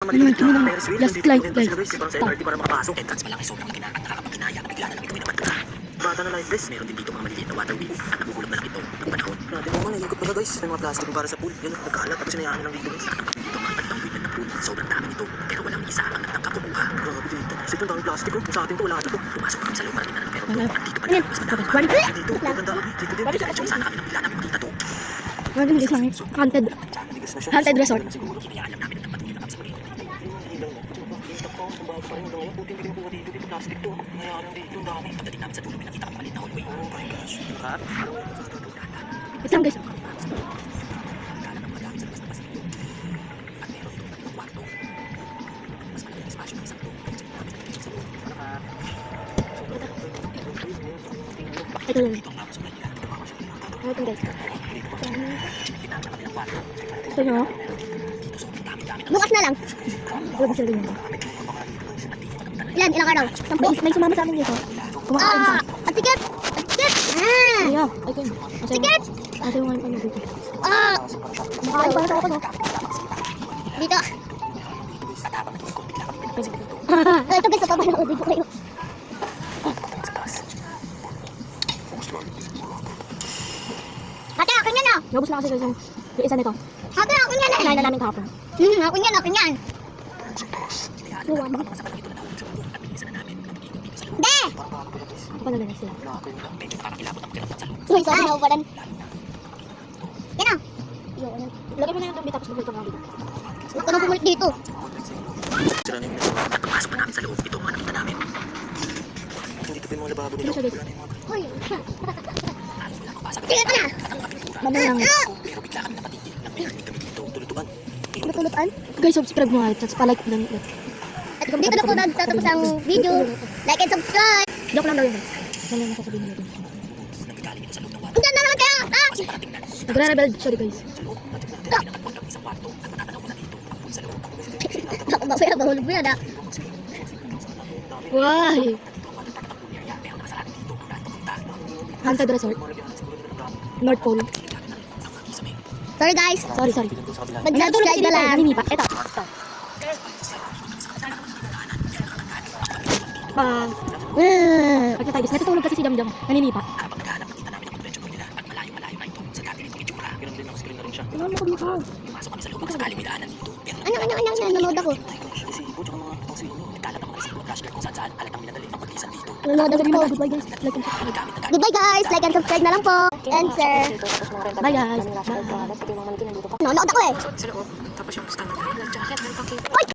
maliliit na. Last light, guys. Parang sa LRT para makapasok. Entrance pa lang ay sobrang laki na at nakakapagkinaya na bigla na lang ito ay naman. Bata na life dress, meron din dito mga maliliit na water wheel at nagugulap na lang ito ng panahon. Natin mo naiikot pala guys, may mga plastic para sa pool. Yan, nagkaalat tapos sinayaan lang dito guys. Dito mga iba't ibang equipment ng pool, sobrang dami nito. Pero walang isa ang nagtangka kumuha. Grabe dito. Kasi itong daming plastic ko, sa atin to wala dito. Pumasok kami sa loob para tingnan pero dito pa rin mas madami. Dito, maganda kami. Dito din, diretso sana kami nang bigla namin makita to. Ano din isang haunted resort. Hinayaan lang namin at nagpatuloy na kami sa muli. Plastic to. Hayaan lang dito, dami. Pagdating namin sa dulo, may nakita kami maliit na hallway. Oh my gosh. Kat? Wait lang guys. Kala ng mga gamit sa labas na pasilyo. At meron itong kwarto. Mas malaki ang espasyo ng isang to. Ito lang. Dito ang mga sulat nila. Ito guys. Tinatang kami ng kwarto. Ito nyo. Dito sobrang dami-dami. Bukas na lang. Wala sila din. Ilang araw? May sumama sa amin dito. Kumakain sa. At tiket! At tiket! Ah! Iya, ay ko. Tiket! Asa yung ano dito. Ah! Kumakain pa ako no. Dito. At habang nag-ikot, bigla kami pinagsin dito. Ito guys, papanood dito kayo. Sa taas. Ate, akin yan ah! Naubos na kasi guys yung isa nito. Ate, akin yan eh! Kinain na namin kahapon. Akin yan, akin yan! Luwan. Mga sapat na ito na nahulog sa mundo at bilisan na namin ang pag-ikot dito sa loob. Hindi! Ako na lang sila. Medyo nakakakilabot ang pinagpat sa loob. Uy, sabi na ako pa rin. Yan ah! Lagay mo na yung tubig tapos bumulto ka dito. Huwag ka nang bumalik dito. Sira na yung at pagpasok na namin sa loob, ito ang mga nakita namin. Dito pa yung mga lababo nila. Sino siya dito? Uy! Halos wala pang pasag. Tingnan ka na! Mamaya lang. Pero bigla kami napatigil nang may narinig kami dito. Tulutuan. Matulutan. Guys, subscribe mo nga. Tapos palike na nito. At kung dito na po nagtatapos ang video, like and subscribe! Joke lang daw yun guys. Ano yung masasabihin nito? Nanggaling ito sa loob ng water. Andyan na naman kayo! Ah! Kasi parating na Nagre-rebel siya guys. sa loob. Natin natin ang nagpagkang isang kwarto at matatanaw ko na dito. Ang pool sa loob. Baka mamaya mahulog mo yan ah! Why? Pero nakasarado dito. Dahil papunta. Haunted resort. North Pole. Sorry guys! Sorry. Mag-subscribe na lang! Naninipa. Eto. Pag na tayo guys, natutulog kasi si Damdam. Naninipa. Habang naghahanap, nakita namin ang adventure nila at malayo-malayo na ito sa dati nitong itsura. Meron din nakascreen na rin siya. Ano ko dito? Pumasok kami sa loob at sakaling may daanan dito. Pero Ano? Nanonood ako. kasi po, tsaka mga pangsuyo. Nagkalat ang mga resibo at flashlight kung saan halatang minadali ang paglisan dito. Nanonood ako. Goodbye guys. Like and subscribe. Gamit na Goodbye guys! Like and subscribe na lang po! And sir! Bye guys. Nanonood ako eh! sa loob. Tapos yung scanner. Jacket,